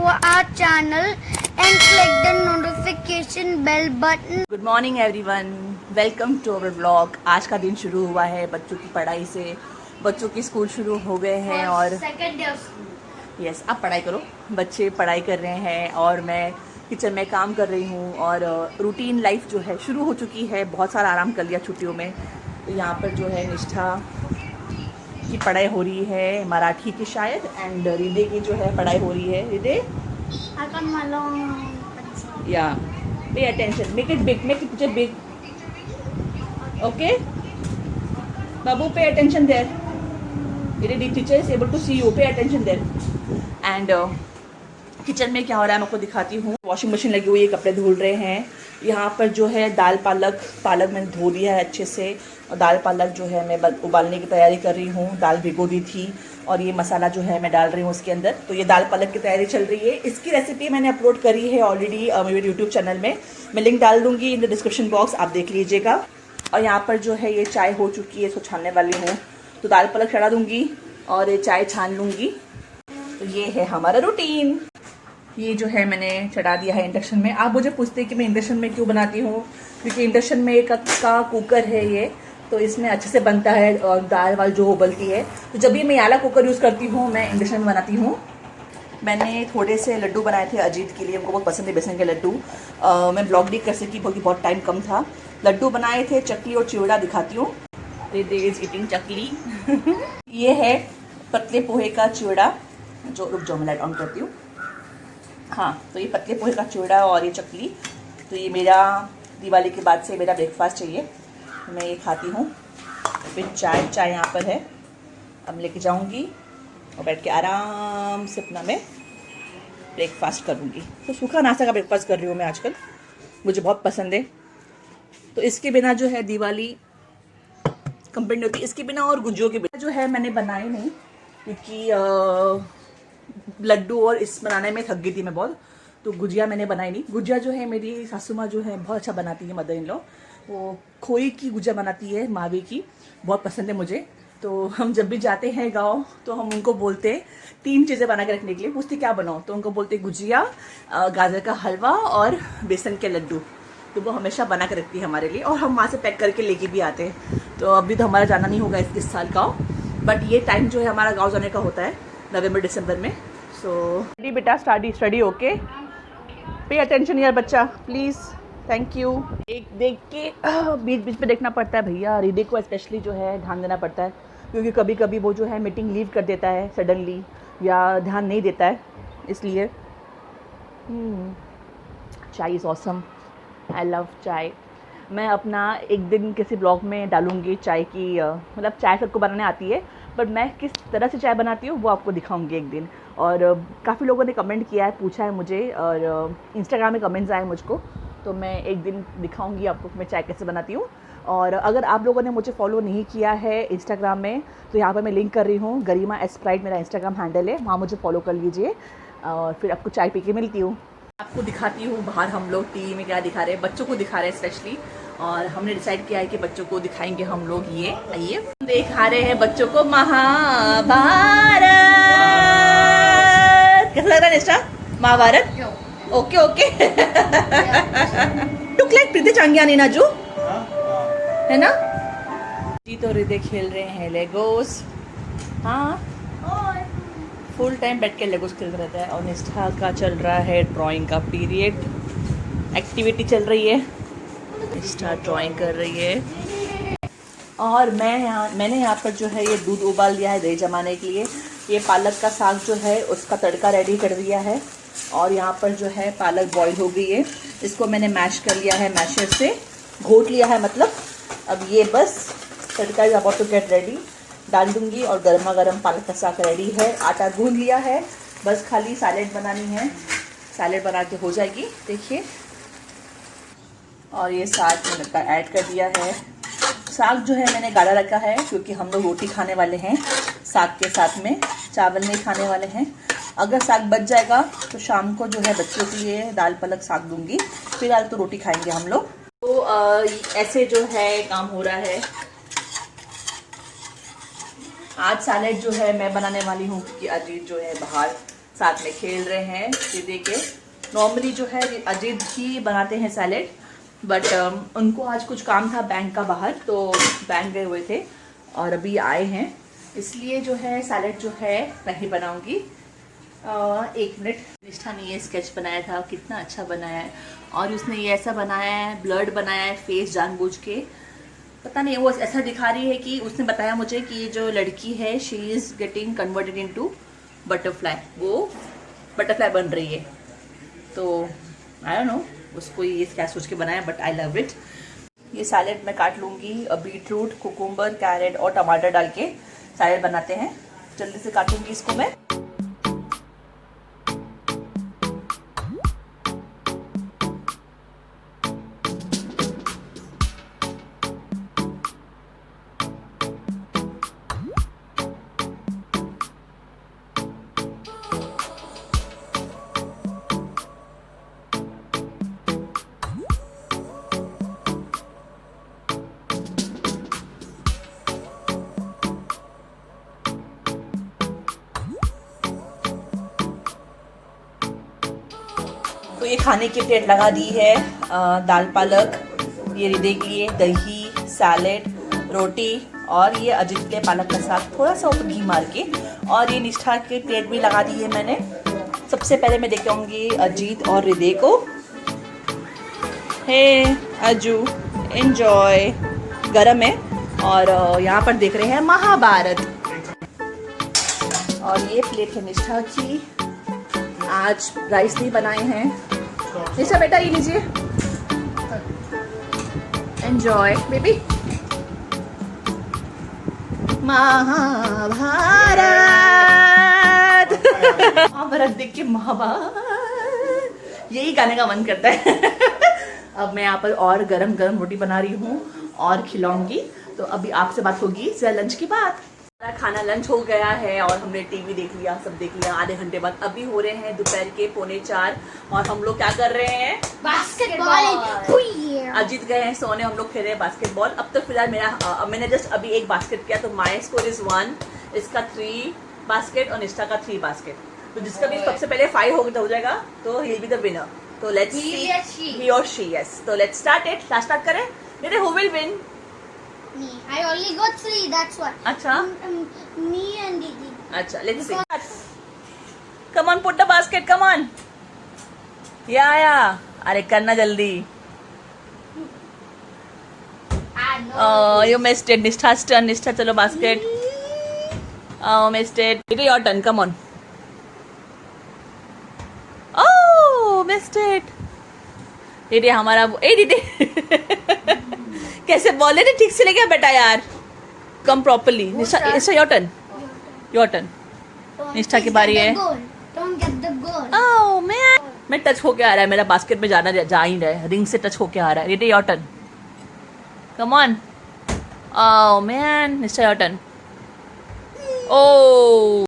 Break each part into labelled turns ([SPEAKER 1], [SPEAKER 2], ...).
[SPEAKER 1] our channel and click the notification bell button.
[SPEAKER 2] Good morning everyone, welcome to our vlog. आज का दिन शुरू हुआ है बच्चों की पढ़ाई से। बच्चों के स्कूल शुरू हो गए हैं और
[SPEAKER 1] second day of school.
[SPEAKER 2] Yes, आप पढ़ाई करो। बच्चे पढ़ाई कर रहे हैं और मैं किचन में काम कर रही हूँ और रूटीन लाइफ जो है शुरू हो चुकी है। बहुत सारा आराम कर लिया छुट्टियों में। तो यहाँ पर जो है निष्ठा की पढ़ाई हो रही है, मराठी की शायद, एंड हृदय की जो है पढ़ाई हो रही है। हृदय,
[SPEAKER 1] I got my long pencil.
[SPEAKER 2] या pay attention, make it big, make it big, okay बाबू, pay attention there. The teacher is able to see you, pay attention there. And kitchen में क्या हो रहा है मैं आपको दिखाती हूँ। वॉशिंग मशीन लगी हुई है, कपड़े धुल रहे हैं। यहाँ पर जो है दाल पालक मैंने धो दिया है अच्छे से, और दाल पालक जो है मैं उबालने की तैयारी कर रही हूँ। दाल भिगो दी थी और ये मसाला जो है मैं डाल रही हूँ उसके अंदर। तो ये दाल पालक की तैयारी चल रही है। इसकी रेसिपी मैंने अपलोड करी है ऑलरेडी मेरे यूट्यूब चैनल में। मैं लिंक डाल दूँगी इन द डिस्क्रिप्शन बॉक्स, आप देख लीजिएगा। और यहाँ पर जो है ये चाय हो चुकी है, इसको छानने वाली हूँ। तो दाल पालक चढ़ा दूँगी और ये चाय छान लूँगी। तो ये है हमारा रूटीन। ये जो है मैंने चढ़ा दिया है इंडक्शन में। आप मुझे पूछते हैं कि मैं इंडक्शन में क्यों बनाती हूँ, क्योंकि इंडक्शन में एक का कुकर है ये, तो इसमें अच्छे से बनता है और दाल वाल जो उबलती है। तो जब भी मैं आला कुकर यूज़ करती हूँ मैं इंडक्शन में बनाती हूँ। मैंने थोड़े से लड्डू बनाए थे अजीत के लिए, उनको बहुत पसंद है बेसन के लड्डू। मैं ब्लॉग नहीं कर सकी क्योंकि बहुत टाइम कम था। लड्डू बनाए थे, चकली और चिवड़ा दिखाती हूँ। दे इज ईटिंग चकली। ये है पतले पोहे का चिवड़ा, जो रुक जाओ मैं लाइट ऑन करती हूँ। हाँ, तो ये पतले पोहे का चिवड़ा और ये चकली, तो ये मेरा दिवाली के बाद से मेरा ब्रेकफास्ट चाहिए, तो मैं ये खाती हूँ। फिर चाय यहाँ पर है, अब लेके जाऊँगी और बैठ के आराम से अपना मैं ब्रेकफास्ट करूँगी। तो सूखा नाश्ता का ब्रेकफास्ट कर रही हूँ मैं आजकल, मुझे बहुत पसंद है। तो इसके बिना जो है दिवाली कंप्लीट नहीं होती, इसके बिना और गुजियों के बिना जो है मैंने बनाए नहीं, क्योंकि लड्डू और इस बनाने में थक गई थी मैं बहुत। तो गुजिया मैंने बनाई नहीं। गुजिया जो है मेरी सासू माँ जो है बहुत अच्छा बनाती है, मदर इन लॉ। वो खोई की गुजिया बनाती है, मावे की, बहुत पसंद है मुझे। तो हम जब भी जाते हैं गांव तो हम उनको बोलते हैं 3 चीज़ें बना के रखने के लिए। पूछते क्या बनाओ, तो उनको बोलते गुजिया, गाजर का हलवा और बेसन के लड्डू। तो वो हमेशा बना के रखती है हमारे लिए, और हम वहाँ से पैक करके लेके भी आते हैं। तो अभी तो हमारा जाना नहीं होगा इस साल गाँव, बट ये टाइम जो है हमारा गाँव जाने का होता है नवंबर दिसंबर में। सो बेटा स्टडी ओके, पे अटेंशन यार बच्चा प्लीज़, थैंक यू। एक देख के बीच बीच में देखना पड़ता है भैया, हृदय को स्पेशली जो है ध्यान देना पड़ता है, क्योंकि कभी कभी वो जो है मीटिंग लीव कर देता है सडनली, या ध्यान नहीं देता है, इसलिए। चाय इज़ ऑसम, आई लव चाय। मैं अपना एक दिन किसी ब्लॉग में डालूंगी चाय की, मतलब चाय सबको बनाने आती है, बट मैं किस तरह से चाय बनाती हूँ वो आपको दिखाऊंगी एक दिन। और काफ़ी लोगों ने कमेंट किया है, पूछा है मुझे, और इंस्टाग्राम में कमेंट्स आए मुझको, तो मैं एक दिन दिखाऊंगी आपको कि मैं चाय कैसे बनाती हूँ। और अगर आप लोगों ने मुझे फॉलो नहीं किया है इंस्टाग्राम में, तो यहाँ पर मैं लिंक कर रही हूँ, गरिमा एस्प्राइट मेरा इंस्टाग्राम हैंडल है, वहाँ मुझे फॉलो कर लीजिए। और फिर आपको चाय पी के मिलती हूँ। आपको दिखाती हूँ बाहर हम लोग टीवी में क्या दिखा रहे हैं, बच्चों को दिखा रहे हैं स्पेशली। और हमने डिसाइड किया है कि बच्चों को दिखाएंगे हम लोग। ये आइए, दिखा रहे हैं बच्चों को महाभारत। कैसा लग रहा है निष्ठा, महाभारत? Okay okay. टुक लाइक प्रीति चांगियानी ना जो है ना जी। तो हृदय खेल रहे हैं लेगोस। हाँ, फुल टाइम बैठ के लेगोस खेल रहता है। और निष्ठा का चल रहा है ड्राइंग का पीरियड, एक्टिविटी चल रही है, निष्ठा ड्राइंग कर रही है। और मैंने यहाँ पर जो है ये दूध उबाल लिया है दही जमाने के लिए। ये पालक का साग जो है उसका तड़का रेडी कर दिया है, और यहाँ पर जो है पालक बॉईल हो गई है। इसको मैंने मैश कर लिया है, मैशर से घोट लिया है मतलब। अब ये बस tadka is about to get ready, डाल दूंगी और गर्मा गर्म पालक का साग रेडी है। आटा गूंद लिया है, बस खाली सैलेड बनानी है, सैलेड बना के हो जाएगी। देखिए, और ये साग मैंने ऐड कर दिया है। साग जो है मैंने गाढ़ा रखा है, क्योंकि हम लोग रोटी खाने वाले हैं साग के साथ में, चावल नहीं खाने वाले हैं। अगर साग बच जाएगा तो शाम को जो है बच्चों के लिए दाल पालक साग दूंगी, फिलहाल तो रोटी खाएंगे हम लोग। तो ऐसे जो है काम हो रहा है। आज सैलेड जो है मैं बनाने वाली हूँ, क्योंकि अजीत जो है बाहर साथ में खेल रहे हैं दीदी के। नॉर्मली जो है अजीत ही बनाते हैं सैलेड, बट उनको आज कुछ काम था बैंक का बाहर, तो बैंक गए हुए थे और अभी आए हैं, इसलिए जो है सैलेड जो है मैं ही बनाऊंगी। 1 मिनट। निष्ठा ने ये स्केच बनाया था, कितना अच्छा बनाया है, और उसने ये ऐसा बनाया है, ब्लर्ड बनाया है फेस जानबूझ के। पता नहीं वो ऐसा दिखा रही है कि उसने बताया मुझे कि ये जो लड़की है she is getting converted into butterfly, वो बटरफ्लाई बन रही है। तो आई डोंट नो उसको ये क्या सोच के बनाया, बट आई लव इट। ये सैलेड मैं काट लूँगी, बीटरूट, कुकुम्बर, कैरेट और टमाटर डाल के सैलेड बनाते हैं। जल्दी से काटूंगी इसको मैं। तो ये खाने की प्लेट लगा दी है, दाल पालक, ये हृदय के लिए दही, सैलेड, रोटी, और ये अजीत के लिए पालक का साग थोड़ा सा ऊपर घी मार के, और ये निष्ठा की प्लेट भी लगा दी है मैंने। सबसे पहले मैं देख आऊँगी अजीत और हृदय को। हे अजू, एंजॉय। गरम है, और यहाँ पर देख रहे हैं महाभारत। और ये प्लेट है निष्ठा की। आज राइस नहीं बनाए हैं। निशा बेटा ये लीजिए, एंजॉय बेबी। महाभारत महाभारत देख के महाभारत यही गाने का मन करता है। अब मैं यहाँ पर और गरम गरम रोटी बना रही हूँ और खिलाऊंगी। तो अभी आपसे बात होगी लंच की बात। खाना लंच हो गया है और हमने टीवी देख लिया, सब देख लिया। आधे घंटे बाद अभी हो रहे हैं दोपहर के 3:45 और हम लोग क्या कर रहे हैं?
[SPEAKER 1] बास्केटबॉल।
[SPEAKER 2] अजीत गए हैं सोने, हम लोग खेल रहे हैं बास्केटबॉल। अब तो फिलहाल मैंने जस्ट अभी 1 बास्केट किया, तो माई स्कोर इज 1, इसका 3 बास्केट और निष्ठा का 3 बास्केट। तो जिसका भी सबसे पहले 5 हो जाएगा तो he will be the winner. तो लेट्स सी, ही और शी, यस। तो लेट्स स्टार्ट इट। स्टार्ट करें। मेरे who will win?
[SPEAKER 1] Me. I only got 3. That's why.
[SPEAKER 2] अच्छा।
[SPEAKER 1] Me and Didi.
[SPEAKER 2] अच्छा, let's see. Come on, put the basket. Come on. Yeah. अरे करना जल्दी. Oh, you missed it. Nishta's turn. Nishtha, चलो basket. Oh, missed it. It is your turn. Come on. Oh, missed it. दीदी हमारा दीदी कैसे ball है? ठीक से लेके बेटा यार, कम प्रॉपर्ली। निष्ठा योर टर्न, योर टर्न। निष्ठा की बारी है। ओह मैं टच होके आ रहा है, मेरा बास्केट में जा ही रहा है, रिंग से टच होके आ रहा है। ये your turn, come on. Oh man, Nishtha your turn. Oh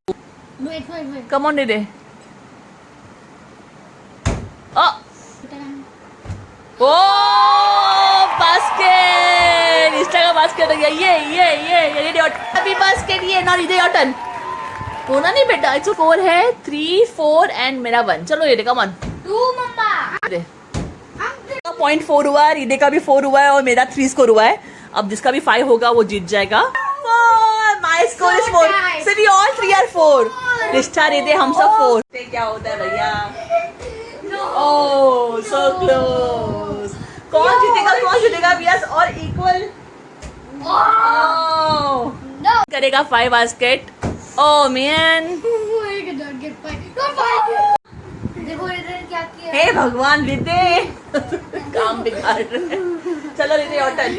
[SPEAKER 2] come on दीदी। बास्केट, निष्ठा का बास्केट हो गया। ये अभी बास्केट, ये ना इधर योर टर्न। होना नहीं बेटा, इट्स स्कोर है 3, 4 एंड मेरा 1। चलो ये कम ऑन।
[SPEAKER 1] 2 मम्मा।
[SPEAKER 2] 0.4 हुआ है, रिदे का भी 4 हुआ है और मेरा 3 स्कोर हुआ है। अब जिसका भी 5 होगा वो जीत जाएगा। My score is 4, so we all 3 are 4। निष्ठा, रिदे, हम सब 4। क्या होता है भैया? ओह सो क्लोज। कौन जीतेगा? यस, और इक्वल करेगा 5 बास्केट। ओह मैन, हे भगवान, रिदे काम बिगाड़ रहे हैं। चलो Hriday your turn.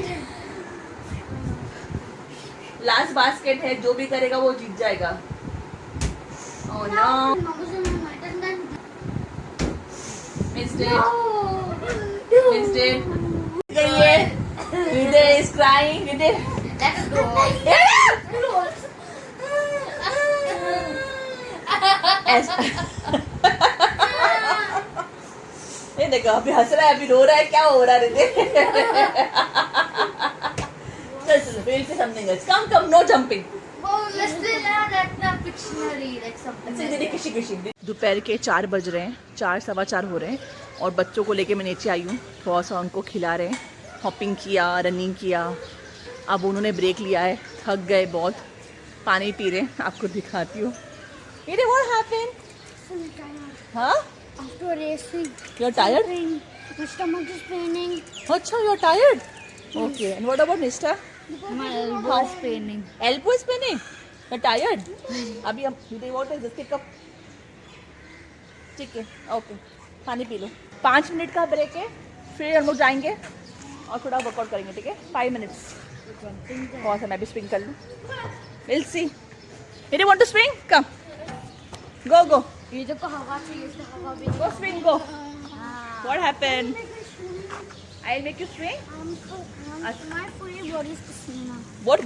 [SPEAKER 2] Last basket है, जो भी करेगा वो जीत जाएगा। Oh no, missed it. Hriday is crying. Hriday.
[SPEAKER 1] Let us go.
[SPEAKER 2] ये देखो, अभी हंस रहा है, अभी रो रहा है, क्या हो रहा है हृदय? चलो, we'll say something else. Come, no jumping.
[SPEAKER 1] Let's play that dictionary, like something.
[SPEAKER 2] दोपहर के 4 बज रहे हैं, 4 सवा 4 हो रहे हैं और बच्चों को लेके मैं नीचे आई हूँ। थोड़ा सा उनको खिला रहे हैं, हॉपिंग किया, रनिंग किया। अब उन्होंने ब्रेक लिया है, थक गए बहुत, पानी पी रहे हैं। आपको दिखाती हूँ। ये व्हाट हैपेंड? हाँ?
[SPEAKER 1] After racing.
[SPEAKER 2] You're tired?
[SPEAKER 1] My stomach is paining.
[SPEAKER 2] अच्छा, you're tired? Okay. And what about Nishta?
[SPEAKER 1] My elbow is paining.
[SPEAKER 2] Elbow is paining? You're tired? अभी हम they want to just pick up. ठीक है, okay. पानी P low. 5 minute का break है, फिर हम लोग जाएंगे और थोड़ा वर्कआउट करेंगे, ठीक है? 5 मिनट्स। बहुत सा मैं भी स्विंग कर लूँ। We'll see. You want to swing? Come. Go, go.
[SPEAKER 1] ये जो हवा चाहिए, इसमें हवा भी
[SPEAKER 2] Go swing, go. What happened? I'll make you swing.
[SPEAKER 1] My fully body is pasina.
[SPEAKER 2] What?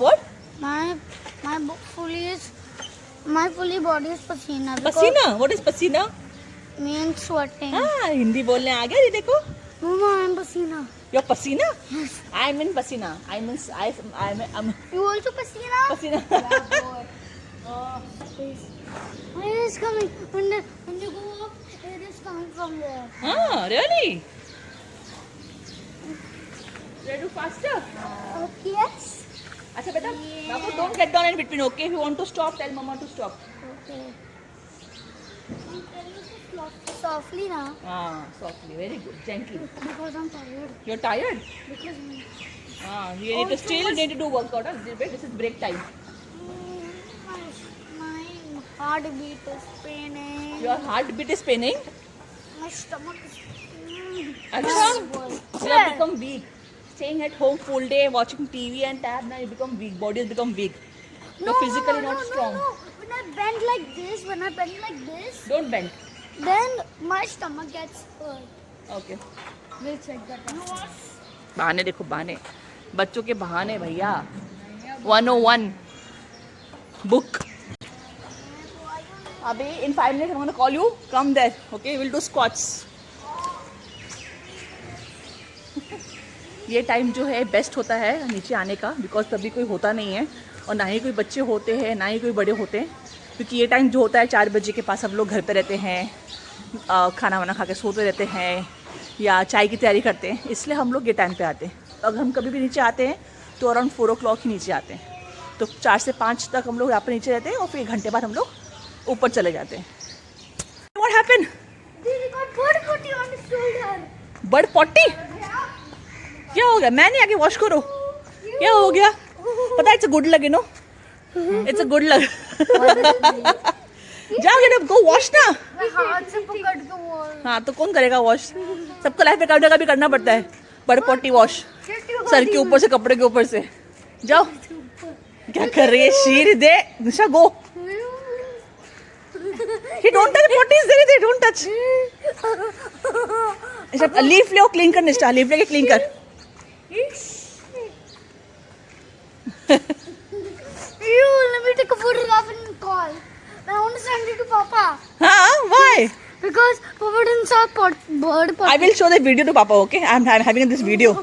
[SPEAKER 1] My fully body is pasina.
[SPEAKER 2] Pasina? What is pasina?
[SPEAKER 1] Means sweating.
[SPEAKER 2] हाँ, हिंदी बोलने आ गया ये देखो।
[SPEAKER 1] Mama, I'm pasina.
[SPEAKER 2] You're pasina?
[SPEAKER 1] Yes.
[SPEAKER 2] I'm in pasina. I'm
[SPEAKER 1] You also pasina?
[SPEAKER 2] pasina.
[SPEAKER 1] Yeah, boy. Oh, please. Air is coming. When you go up, air is coming from there.
[SPEAKER 2] Ah, really? Should I do faster?
[SPEAKER 1] Okay, yes.
[SPEAKER 2] अच्छा बेटा, बाबू don't get down in between, okay? If you want to stop, tell mama to stop.
[SPEAKER 1] Okay. Softly now.
[SPEAKER 2] Ah, softly, very good, gently.
[SPEAKER 1] Because I'm tired.
[SPEAKER 2] You're tired?
[SPEAKER 1] Because
[SPEAKER 2] Ah, you need to still need to do workout. This is break time.
[SPEAKER 1] my heartbeat is paining.
[SPEAKER 2] Your heartbeat is paining.
[SPEAKER 1] My stomach is paining.
[SPEAKER 2] अच्छा,
[SPEAKER 1] boy.
[SPEAKER 2] you have become weak. Staying at home full day, watching TV and tab, now you become weak. Body has become weak. You're physically not strong.
[SPEAKER 1] No. When I bend like this,
[SPEAKER 2] Don't bend.
[SPEAKER 1] then my stomach gets hurt.
[SPEAKER 2] Okay.
[SPEAKER 1] We'll check that out.
[SPEAKER 2] बहाने देखो, बहाने, बच्चों के बहाने भैया। 101 book. अभी in 5 minutes I'm gonna call you. Come there, okay? We'll do squats. ये time जो है बेस्ट होता है नीचे आने का, बिकॉज तभी कोई होता नहीं है और ना ही कोई बच्चे होते हैं, ना ही कोई बड़े होते हैं। क्योंकि ये टाइम जो होता है 4 बजे के पास सब लोग घर पे रहते हैं, खाना वाना खा के सोते रहते हैं या चाय की तैयारी करते हैं, इसलिए हम लोग ये टाइम पे आते हैं। अगर हम कभी भी नीचे आते हैं तो अराउंड 4 o'clock ही नीचे आते हैं। तो 4 से 5 तक हम लोग यहाँ पर नीचे रहते हैं और फिर 1 घंटे बाद हम लोग ऊपर चले जाते हैं। What happened?
[SPEAKER 1] Didi got bird putty on his shoulder.
[SPEAKER 2] Bird potty? क्या हो गया? मैं नहीं आके वॉश करो। क्या हो गया? पता है, इट्स अ गुड लग, you know, it's a good लग। जा गो वॉश ना।
[SPEAKER 1] मैं हाथ से पकड़ के वो
[SPEAKER 2] हाँ, तो कौन करेगा वॉश? सबको लाइफ में करने का भी करना पड़ता है। बर्ड पॉटी वॉश, सर के ऊपर से, कपड़े के ऊपर से। जाओ। क्या कर रही है? शीर दे Nisha, go. Don't touch potty, दे डोंट टच। लीफ ले, क्लीन कर निष्ठा, लीफ लेके क्लीन कर।
[SPEAKER 1] Let me take a photograph and call. I want to send it to Papa.
[SPEAKER 2] हाँ, why?
[SPEAKER 1] Because Papa didn't saw bird putty.
[SPEAKER 2] I will show the video to Papa, okay? I'm having this video.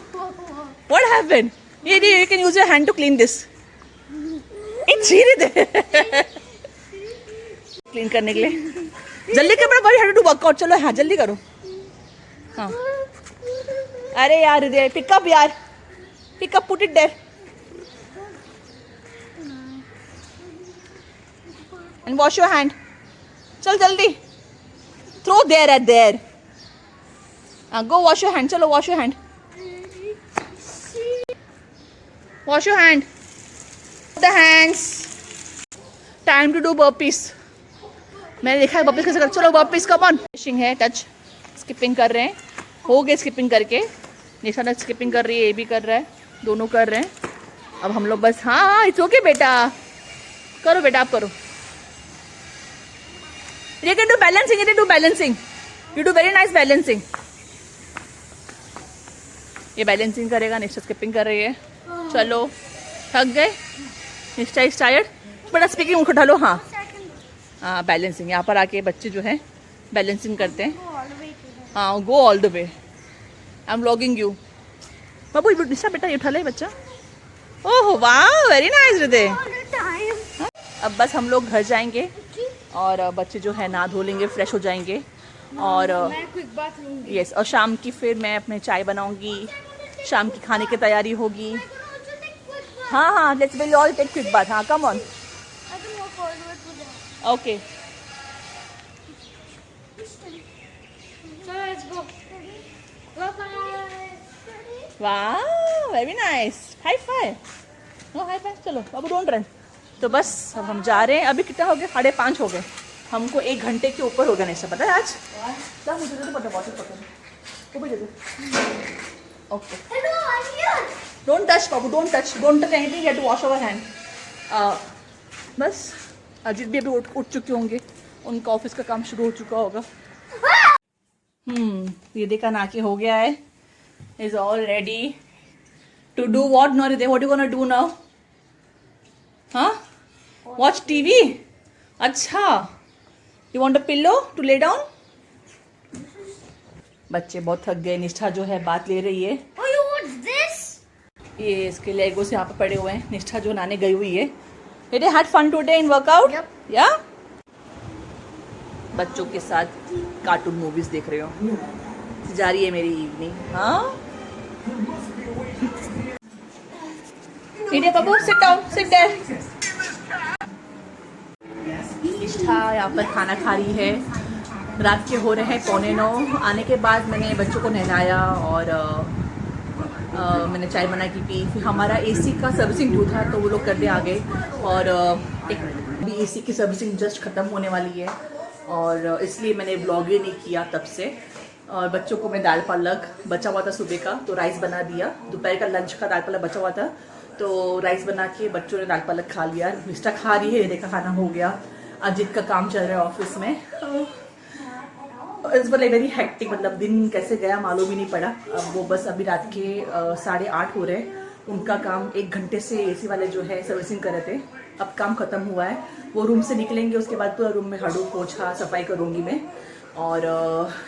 [SPEAKER 2] What happened? You can use your hand to clean this. It's here. Clean करने के लिए जल्दी कर, बड़ा बड़ी, have to do workout. चलो हाँ, जल्दी करो। हाँ, अरे यार हृदय, pick up यार, pick up, put it there. And wash your hand. चल जल्दी, throw there at there. Go wash your hand. चलो wash your hand. Wash your hand. The hands. Time to do burpees. मैंने देखा है burpees कैसे कर। चलो burpees, come on. Finishing है, touch. Skipping कर रहे हैं, हो गए skipping करके। निशा ने skipping कर रही है, ये भी कर रहा है, दोनों कर रहे हैं। अब हम लोग बस, हाँ इट्स ओके बेटा, करो बेटा, आप करो। You can do balancing. You can do balancing. You do very nice balancing. ये बैलेंसिंग करेगा, निश्चित स्किपिंग कर रही है। चलो, थक गए? निश्चित इज टायर्ड? बड़ा स्पीकिंग उठ ढलो। हाँ हाँ, बैलेंसिंग। यहाँ पर आके बच्चे जो हैं बैलेंसिंग करते हैं। हाँ, go all the way. I am vlogging you. बाबू निशा बेटा, ये उठा ले बच्चा। ओह वाह, वेरी नाइस हृदय। अब बस हम लोग घर जाएंगे और बच्चे जो है नहा धो लेंगे, फ्रेश हो जाएंगे और
[SPEAKER 1] मैं क्विक बात लूंगी।
[SPEAKER 2] यस, और शाम की फिर मैं अपने चाय बनाऊंगी, शाम की खाने की तैयारी होगी। हाँ हाँ, let's will all take quick बात। हाँ, कम ऑन। ओके, वाह, very nice, high five. No high five, चलो बाबू डोंट रन। तो बस अब हम जा रहे हैं। अभी कितना हो गया? 5:30 हो गए। हमको 1 घंटे के ऊपर हो गया नहीं, पता है आज। क्या मुझे दे दो, पता बॉटल पकड़, वो भी दे दो। ओके, डोंट टच बाबू, don't touch anything, you have to wash our hand. बस अजीत भी अभी उठ चुके होंगे, उनका ऑफिस का काम शुरू हो चुका होगा। ये देखा ना कि हो गया है, is all ready to do what not they, what you gonna do now? हाँ, वॉच टीवी। अच्छा, you want a pillow to lay down? बच्चे बहुत थक गए। निष्ठा जो है बात ले रही है। ये इसके लेगोस यहाँ पे पड़े हुए हैं। निष्ठा जो नहाने गई हुई है। Did you had fun today in workout?
[SPEAKER 1] Yep.
[SPEAKER 2] Yeah? बच्चों के साथ कार्टून मूवीज देख रहे हो। जा रही है मेरी इवनिंग। हाँ, बाबू sit down, sit there. निष्ठा यहाँ पर खाना खा रही है। रात के हो रहे हैं 8:45। आने के बाद मैंने बच्चों को नहलाया और मैंने चाय बना के पी। फिर हमारा एसी का सर्विसिंग ड्यू था तो वो लोग करने आ गए और एक अभी एसी की सर्विसिंग जस्ट ख़त्म होने वाली है और इसलिए मैंने ब्लॉग ही नहीं किया तब से। और बच्चों को मैं दाल पालक बचा हुआ था सुबह का तो राइस बना दिया। दोपहर का लंच का दाल पालक बचा हुआ था तो राइस बना के बच्चों ने दाल पालक खा लिया। निष्ठा खा रही है, ये देखा खाना हो गया। अजीत का काम चल रहा है ऑफिस में। इस बार वेरी हेक्टिक, मतलब दिन कैसे गया मालूम ही नहीं पड़ा। अब वो बस अभी रात के 8:30 हो रहे हैं। उनका काम 1 घंटे से एसी वाले जो है सर्विसिंग कर रहे थे, अब काम खत्म हुआ है। वो रूम से निकलेंगे, उसके बाद पूरा रूम में झाड़ू पोछा सफाई करूँगी मैं। और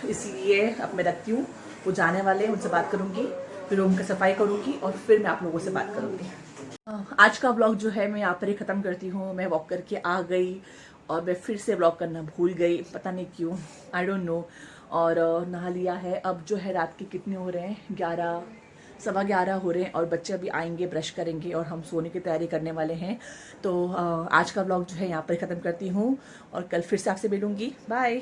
[SPEAKER 2] इसलिए अब मैं रखती हूँ। वो जाने वाले, उनसे बात करूँगी, फिर रूम की सफाई करूँगी और फिर मैं आप लोगों से बात करूँगी। आज का व्लॉग जो है मैं यहाँ पर ही ख़त्म करती हूँ। मैं वॉक करके आ गई और मैं फिर से व्लॉग करना भूल गई, पता नहीं क्यों, आई डोंट नो। और नहा लिया है। अब जो है रात के कितने हो रहे हैं, 11, 11:15 हो रहे हैं और बच्चे अभी आएंगे, ब्रश करेंगे और हम सोने की तैयारी करने वाले हैं। तो आज का व्लॉग जो है यहाँ पर ख़त्म करती हूँ और कल फिर से आपसे मिलूँगी। बाय।